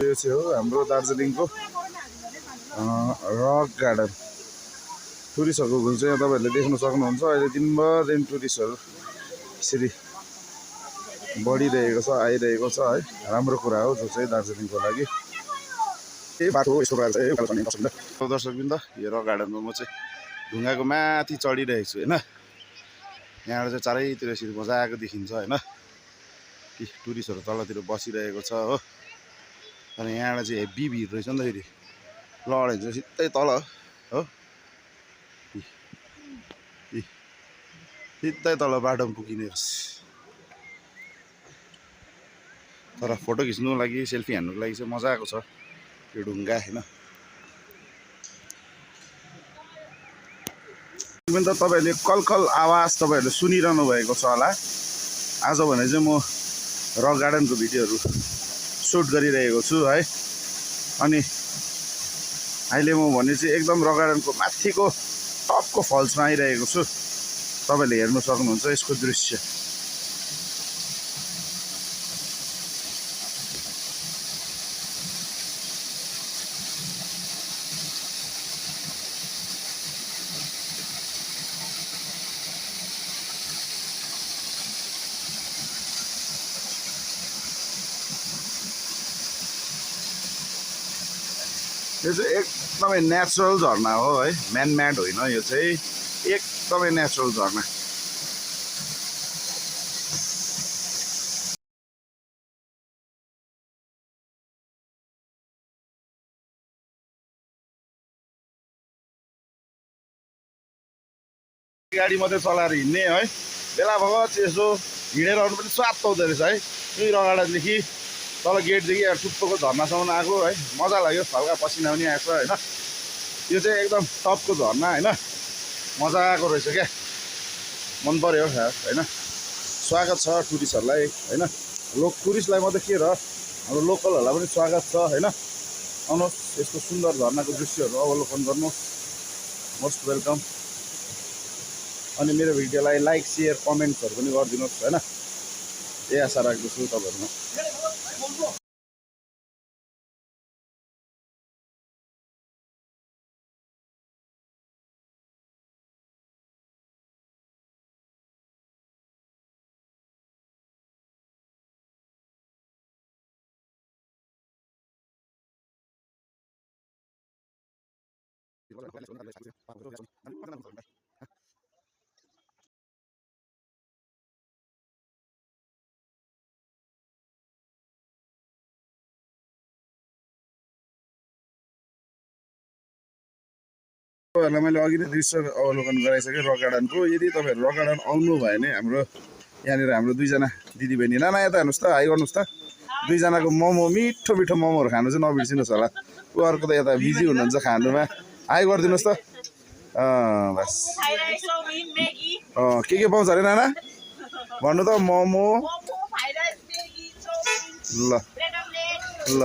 यो चाहिँ हो हाम्रो दार्जिलिङको रक गार्डन। टुरिस्टहरूको घुल चाहिँ यहाँ तपाईँहरूले देख्न सक्नुहुन्छ। अहिले दिनभर टुरिस्टहरू यसरी बढिरहेको छ, आइरहेको छ है। राम्रो कुरा हो जो चाहिँ दार्जिलिङको लागि। बाटो यस्तो दर्शकवृन्द, यो रक गार्डनमा म चाहिँ ढुङ्गाको माथि चढिरहेको छु होइन। यहाँबाट चाहिँ चारैतिर यसरी मजाको देखिन्छ होइन कि टुरिस्टहरू तलतिर बसिरहेको छ हो। अनि यहाँबाट चाहिँ हेभी भिड रहेछ नि त फेरि। लडेन चाहिँ सिधै तल हो, सिधै तल बाटोमा पुगिने। तर फोटो खिच्नुको लागि, सेल्फी हान्नुको लागि चाहिँ मजाको छ यो ढुङ्गा होइन। त तपाईँहरूले कलकल आवाज तपाईँहरूले सुनिरहनु भएको छ होला। आज भने चाहिँ म रक गार्डनको भिडियोहरू सुट गरिरहेको छु है। अनि अहिले म भने चाहिँ एकदम रक गार्डनको माथिको टपको फल्समा आइरहेको छु। तपाईँले हेर्न सक्नुहुन्छ यसको दृश्य। यो चाहिँ एकदमै नेचुरल झरना हो है, म्यानमेड होइन। यो चाहिँ एकदमै नेचुरल झरना। गाडी मात्रै चलाएर हिँड्ने है, बेला बखत यसो हिँडेर आउनु पनि स्वाद पाउँदो रहेछ है। यही रक गार्डनदेखि तल गेटदेखि टुप्पोको झर्नासम्म आएको है, मजा लाग्यो। हल्का पसिना पनि आएको छ होइन। यो चाहिँ एकदम टपको झर्ना होइन, मजाको रहेछ क्या, मन पर्यो होइन। स्वागत छ टुरिस्टहरूलाई होइन। टुरिस्टलाई मात्रै के र, हाम्रो लोकलहरूलाई पनि स्वागत छ होइन। आउनुहोस्, यस्तो सुन्दर झर्नाको दृश्यहरू अवलोकन गर्नुहोस्। Most welcome. अनि मेरो भिडियोलाई लाइक, सेयर, कमेन्ट्सहरू पनि गरिदिनुहोस् होइन। यही आशा राख्दछु तपाईँहरूमा। तपाईँहरूलाई मैले अघि नै दृश्य अवलोकन गराइसकेँ रक गार्डनको। यदि तपाईँहरू रक गार्डन आउनु भयो भने हाम्रो यहाँनिर हाम्रो दुईजना दिदीबहिनी, नाना यता हेर्नुहोस् त, हाई गर्नुहोस् त। दुईजनाको मोमो, मिठो मिठो मोमोहरू खानु चाहिँ नबिर्सिनुहोस् होला। ऊ अर्को त यता बिजी हुनुहुन्छ खानुमा। हाई गरिदिनुहोस् त। बस के पाउँछ अरे नाना भन्नु त? मोमो, ल ल